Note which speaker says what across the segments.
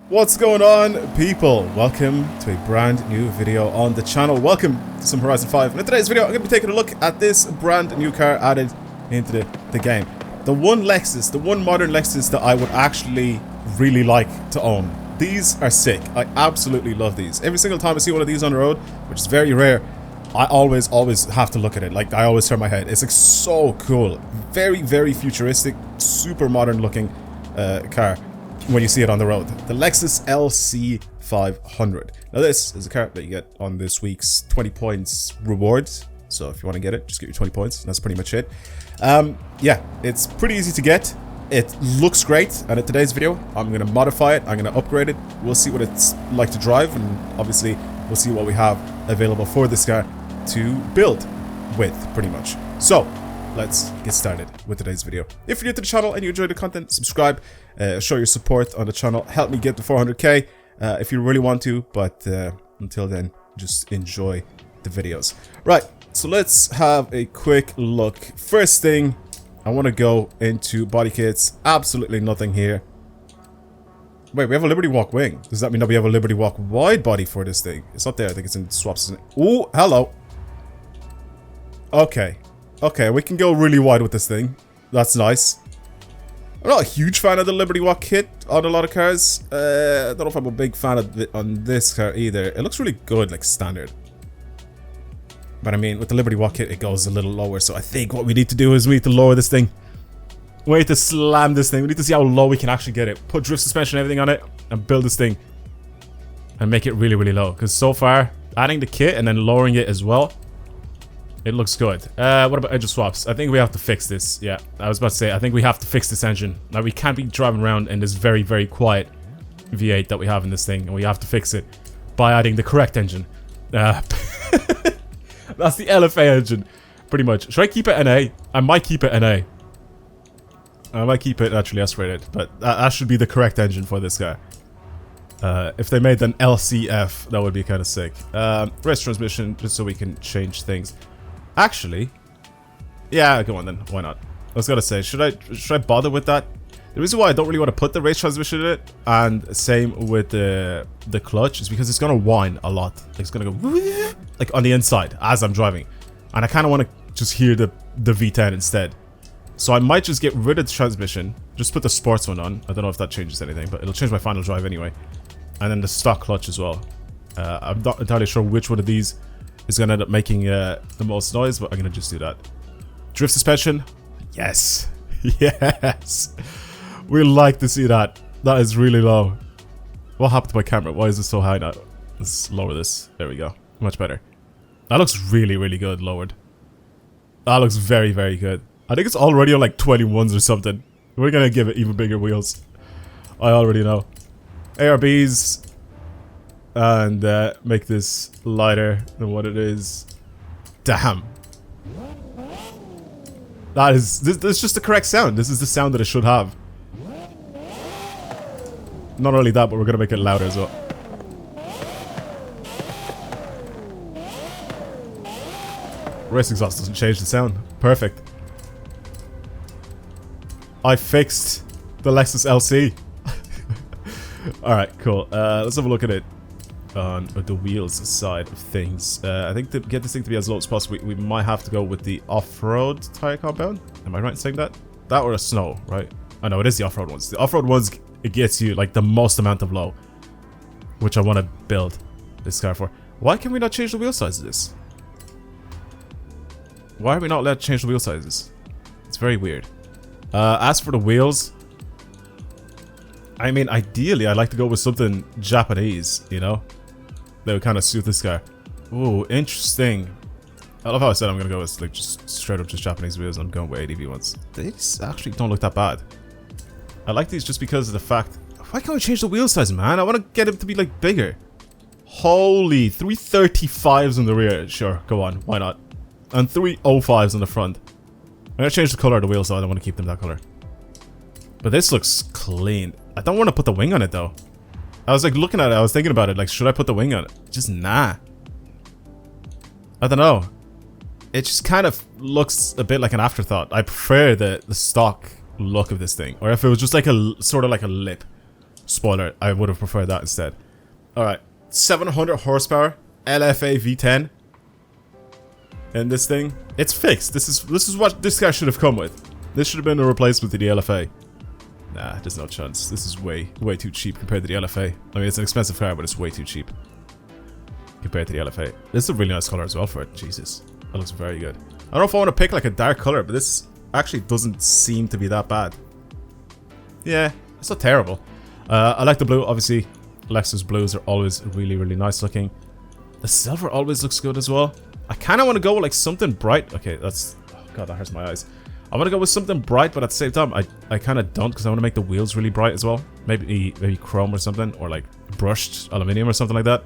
Speaker 1: What's going on, people? Welcome to a brand new video on the channel. Welcome to some Horizon 5. And in today's video, I'm going to be taking a look at this brand new car added into the game. The one Lexus, the one modern Lexus that I would actually really like to own. These are sick. I absolutely love these. Every single time I see one of these on the road, which is very rare, I always have to look at it. Like, I always turn my head. It's like so cool. Very futuristic, super modern looking car when you see it on the road. The Lexus LC500. Now this is a car that you get on this week's 20 points rewards. So if you want to get it, just get your 20 points. That's pretty much it. Yeah, it's pretty easy to get. It looks great, and in today's video, I'm going to modify it. I'm going to upgrade it. We'll see what it's like to drive, and obviously, we'll see what we have available for this car to build with, pretty much. So, let's get started with today's video. If you're new to the channel and you enjoy the content, subscribe, show your support on the channel, help me get to 400k if you really want to, but until then, just enjoy the videos. Right, so let's have a quick look. First thing, I want to go into body kits. Absolutely nothing here. Wait, we have a Liberty Walk wing. Does that mean that we have a Liberty Walk wide body for this thing? It's not there. I think it's in swaps. Oh, hello. Okay. Okay, we can go really wide with this thing. That's nice. I'm not a huge fan of the Liberty Walk kit on a lot of cars. I don't know if I'm a big fan of it on this car either. It looks really good, like standard. But I mean, with the Liberty Walk kit, it goes a little lower. So I think what we need to do is we need to lower this thing. We need to slam this thing. We need to see how low we can actually get it. Put drift suspension and everything on it and build this thing. And make it really low. Because so far, adding the kit and then lowering it as well, it looks good. What about engine swaps? I think we have to fix this. Yeah, I was about to say, I think we have to fix this engine. Now, we can't be driving around in this very quiet V8 that we have in this thing. And we have to fix it by adding the correct engine. That's the LFA engine, pretty much. Should I keep it NA? I might keep it NA. I might keep it naturally aspirated, but that should be the correct engine for this guy. If they made an LCF, that would be kind of sick. Race transmission, just so we can change things. Actually, yeah, go on then. Why not? I was gonna say, should I bother with that? The reason why I don't really want to put the race transmission in it, and same with the clutch, is because it's gonna whine a lot. Like, it's gonna go like on the inside as I'm driving, and I kind of want to just hear the V10 instead. So I might just get rid of the transmission, just put the sports one on. I don't know if that changes anything, but it'll change my final drive anyway. And then the stock clutch as well. I'm not entirely sure which one of these is gonna end up making the most noise, but I'm gonna just do that. Drift suspension, yes, yes. We like to see that. That is really low. What happened to my camera? Why is it so high now? Let's lower this. There we go. Much better. That looks really good lowered. That looks very good. I think it's already on like 21s or something. We're gonna give it even bigger wheels. I already know. ARBs. And make this lighter than what it is. Damn. That is... This is just the correct sound. This is the sound that it should have. Not only that, but we're gonna make it louder as well. Race exhaust doesn't change the sound. Perfect. I fixed the Lexus LC. Alright, cool. Let's have a look at it on the wheels side of things. I think to get this thing to be as low as possible, we might have to go with the off-road tire compound. Am I right in saying that? That or a snow, right? I know it is the off-road ones. The off-road ones, it gets you like the most amount of low, which I want to build this car for. Why can we not change the wheel sizes? Why are we not allowed to change the wheel sizes? It's very weird. As for the wheels, I mean, ideally, I'd like to go with something Japanese, you know? That would kind of suit this car. Ooh, interesting. I love how I said I'm going to go with like just straight up just Japanese wheels. I'm going with ADV ones. These actually don't look that bad. I like these just because of the fact... Why can't we change the wheel size, man? I want to get them to be like bigger. Holy, 335s on the rear. Sure, go on. Why not? And 305s on the front. I'm going to change the color of the wheels, so I don't want to keep them that color. But this looks clean. I don't want to put the wing on it, though. I was like looking at it, I was thinking about it, like, should I put the wing on it? Just nah. I don't know. It just kind of looks a bit like an afterthought. I prefer the stock look of this thing. Or if it was just like a, sort of like a lip. Spoiler, I would have preferred that instead. Alright, 700 horsepower, LFA V10. And this thing, it's fixed. This is what this guy should have come with. This should have been a replacement to the LFA. Nah, there's no chance. This is way too cheap compared to the LFA. I mean, it's an expensive car, but it's way too cheap compared to the LFA. This is a really nice color as well for it. Jesus, that looks very good. I don't know if I want to pick like a dark color, but this actually doesn't seem to be that bad. Yeah, it's not terrible. I like the blue, obviously. Lexus blues are always really nice looking. The silver always looks good as well. I kind of want to go with like something bright. Okay, that's... Oh god, that hurts my eyes. I want to go with something bright, but at the same time, I kind of don't, because I want to make the wheels really bright as well. Maybe chrome or something, or like brushed aluminium or something like that.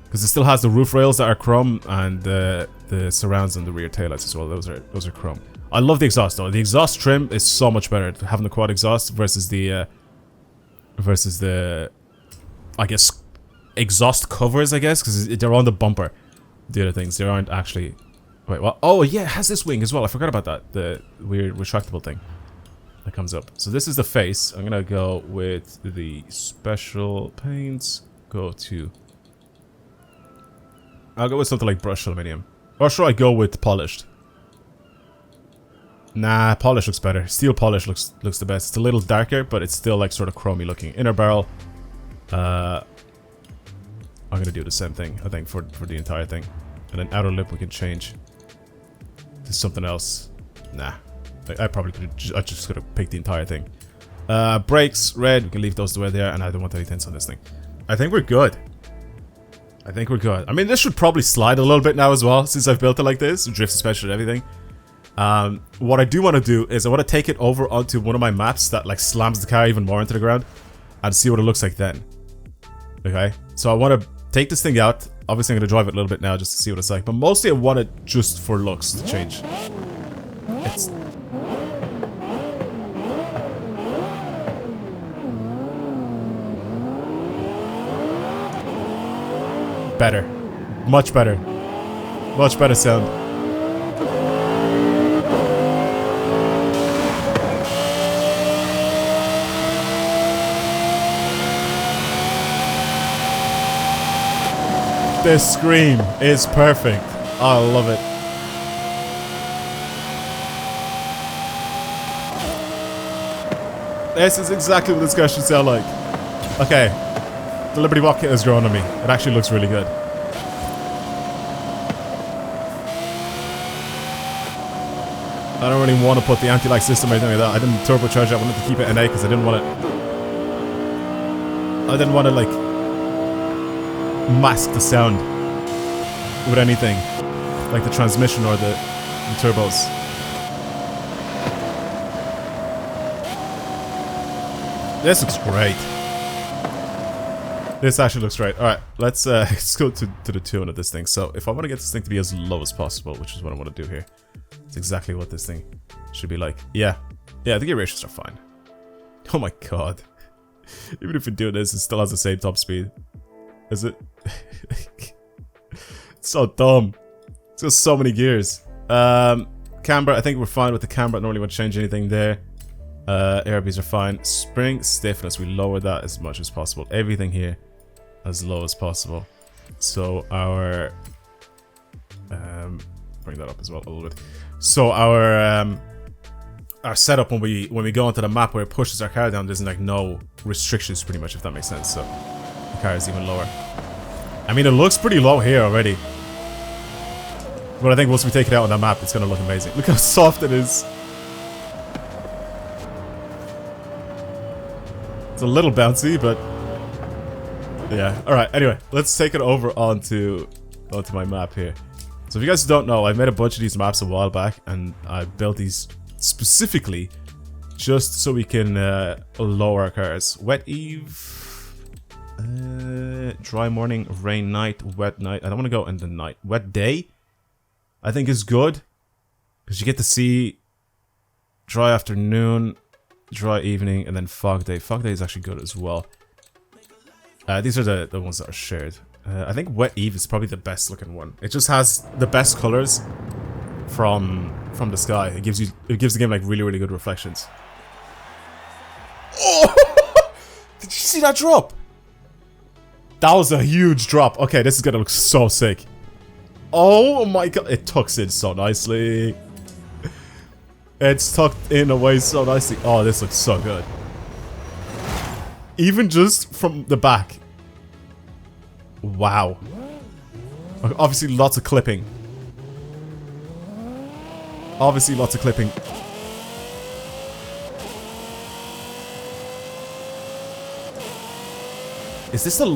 Speaker 1: Because it still has the roof rails that are chrome, and the surrounds and the rear taillights as well. Those are chrome. I love the exhaust though. The exhaust trim is so much better having the quad exhaust versus the I guess exhaust covers, I guess, because they're on the bumper. The other things, they aren't actually... Wait, what? Oh yeah, it has this wing as well. I forgot about that. The weird retractable thing that comes up. So this is the face. I'm gonna go with the special paints. I'll go with something like brushed aluminium. Or should I go with polished? Nah, polish looks better. Steel polish looks the best. It's a little darker, but it's still like sort of chromy looking. Inner barrel. I'm gonna do the same thing, I think, for the entire thing. And then outer lip we can change to something else. Nah, I probably could have. I just could have picked the entire thing. Brakes, red. We can leave those the way they are, and I don't want any tints on this thing. I think we're good. I mean, this should probably slide a little bit now as well, since I've built it like this, drift suspension and everything. What I do want to do is I want to take it over onto one of my maps that like slams the car even more into the ground, and see what it looks like then. Okay, so I want to take this thing out. Obviously, I'm going to drive it a little bit now just to see what it's like. But mostly I want it just for looks to change. It's... better. Much better. Much better sound. This scream is perfect. I love it. This is exactly what this guy should sound like. Okay. The Liberty Walk kit has grown on me. It actually looks really good. I don't really want to put the anti-lag system or anything like that. I didn't turbocharge it. I wanted to keep it NA because I didn't want to like mask the sound with anything like the transmission or the turbos. This looks great. This actually looks great. Alright, let's go to the tune of this thing. So if I want to get this thing to be as low as possible, which is what I want to do here, it's exactly what this thing should be like. Yeah, the gear ratios are fine. Oh my god. Even if you do this, it still has the same top speed. Is it? It's so dumb. It's got so many gears. Camber, I think we're fine with the camber. I don't really want to change anything there. ARBs are fine. Spring stiffness, we lower that as much as possible. Everything here as low as possible. So our bring that up as well a little bit. So our setup when we go onto the map where it pushes our car down, there's like no restrictions pretty much, if that makes sense. So the car is even lower. I mean, it looks pretty low here already. But I think once we take it out on that map, it's gonna look amazing. Look how soft it is. It's a little bouncy, but yeah. Alright, anyway, let's take it over onto my map here. So if you guys don't know, I made a bunch of these maps a while back, and I built these specifically just so we can lower our cars. Wet eve, dry morning, rain night, wet night. I don't want to go in the night. Wet day, I think is good, because you get to see dry afternoon, dry evening, and then fog day. Fog day is actually good as well. These are the ones that are shared. I think Wet Eve is probably the best looking one. It just has the best colors from the sky. It gives the game like really good reflections. Oh! see that drop? That was a huge drop. Okay, this is gonna look so sick. Oh my god, it tucks in so nicely. It's tucked in away so nicely. Oh, this looks so good. Even just from the back. Wow. Obviously lots of clipping. Obviously lots of clipping. Is this the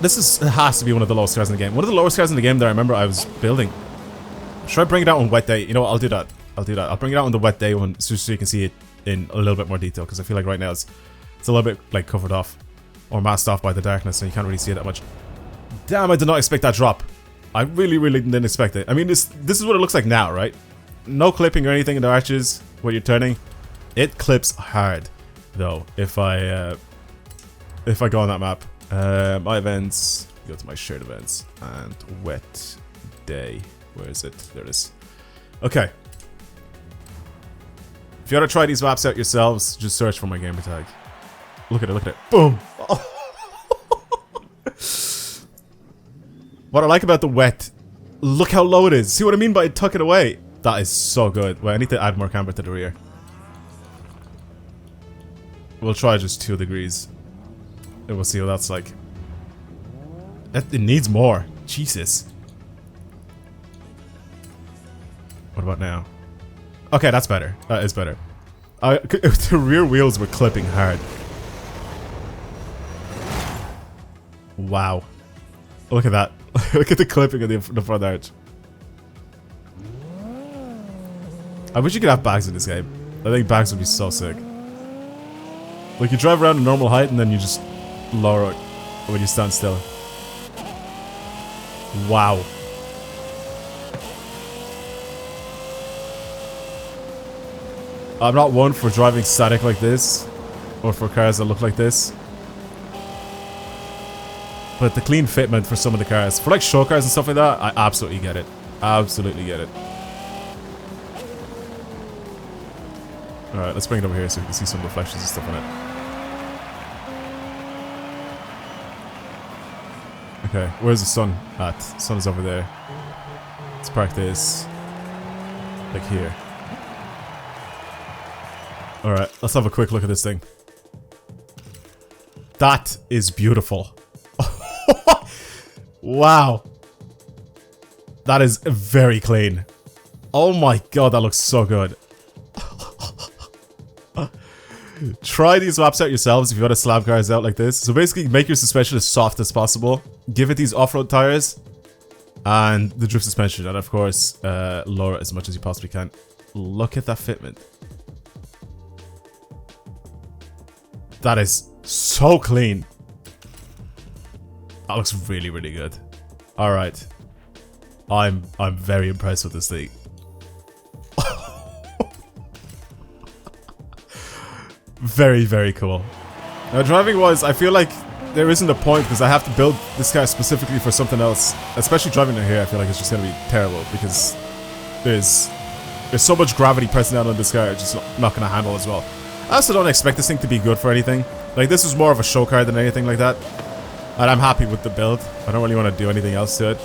Speaker 1: it has to be one of the lowest cars in the game. One of the lowest cars in the game that I remember I was building. Should I bring it out on wet day? You know what, I'll do that. I'll do that. I'll bring it out on the wet day one so you can see it in a little bit more detail, because I feel like right now it's a little bit like covered off or masked off by the darkness, so you can't really see it that much. Damn, I did not expect that drop. I really, really didn't expect it. I mean, this is what it looks like now, right? No clipping or anything in the arches when you're turning. It clips hard, though. If I go on that map, my events, go to my shared events and wet day. Where is it? There it is. Okay. If you want to try these maps out yourselves, just search for my gamer tag. Look at it, look at it. Boom! What I like about the wet, look how low it is. See what I mean by tuck it away? That is so good. Well, I need to add more camber to the rear. We'll try just 2 degrees. And we'll see what that's like. It needs more. Jesus. What about now? Okay, that's better. That is better. The rear wheels were clipping hard. Wow. Look at that. Look at the clipping of the front arch. I wish you could have bags in this game. I think bags would be so sick. Like, you drive around a normal height and then you just lower it when you stand still. Wow. I'm not one for driving static like this, or for cars that look like this. But the clean fitment for some of the cars, for like show cars and stuff like that, I absolutely get it. Absolutely get it. Alright, let's bring it over here so we can see some reflections and stuff on it. Okay, where's the sun at? The sun is over there. Let's park this like here. Alright, let's have a quick look at this thing. That is beautiful. Wow. That is very clean. Oh my god, that looks so good. Try these maps out yourselves if you want to slab cars out like this. So basically, make your suspension as soft as possible. Give it these off-road tires and the drift suspension, and of course, lower it as much as you possibly can. Look at that fitment. That is so clean. That looks really, really good. All right, I'm very impressed with this thing. Very, very cool. Now, driving-wise, I feel like there isn't a point because I have to build this car specifically for something else. Especially driving it here, I feel like it's just gonna be terrible because there's so much gravity pressing down on this car, it's just not gonna handle as well. I also don't expect this thing to be good for anything. Like, this is more of a show car than anything like that. And I'm happy with the build. I don't really want to do anything else to it,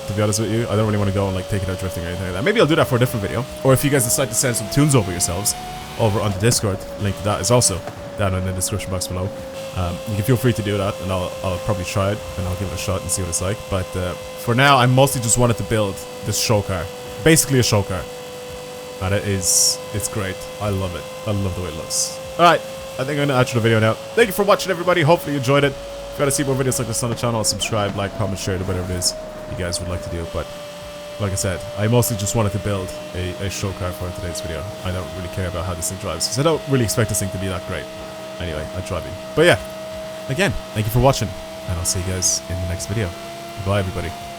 Speaker 1: to be honest with you. I don't really want to go and like take it out drifting or anything like that. Maybe I'll do that for a different video. Or if you guys decide to send some tunes over yourselves, over on the Discord, link to that is also down in the description box below. You can feel free to do that, and I'll probably try it, and I'll give it a shot and see what it's like. But for now, I mostly just wanted to build this show car. Basically a show car. And it's great. I love it. I love the way it looks. Alright, I think I'm going to outro the video now. Thank you for watching, everybody. Hopefully you enjoyed it. If you want to see more videos like this on the channel, subscribe, like, comment, share, whatever it is you guys would like to do. But like I said, I mostly just wanted to build a show car for today's video. I don't really care about how this thing drives, because I don't really expect this thing to be that great. Anyway, I'm driving. But yeah, again, thank you for watching, and I'll see you guys in the next video. Goodbye, everybody.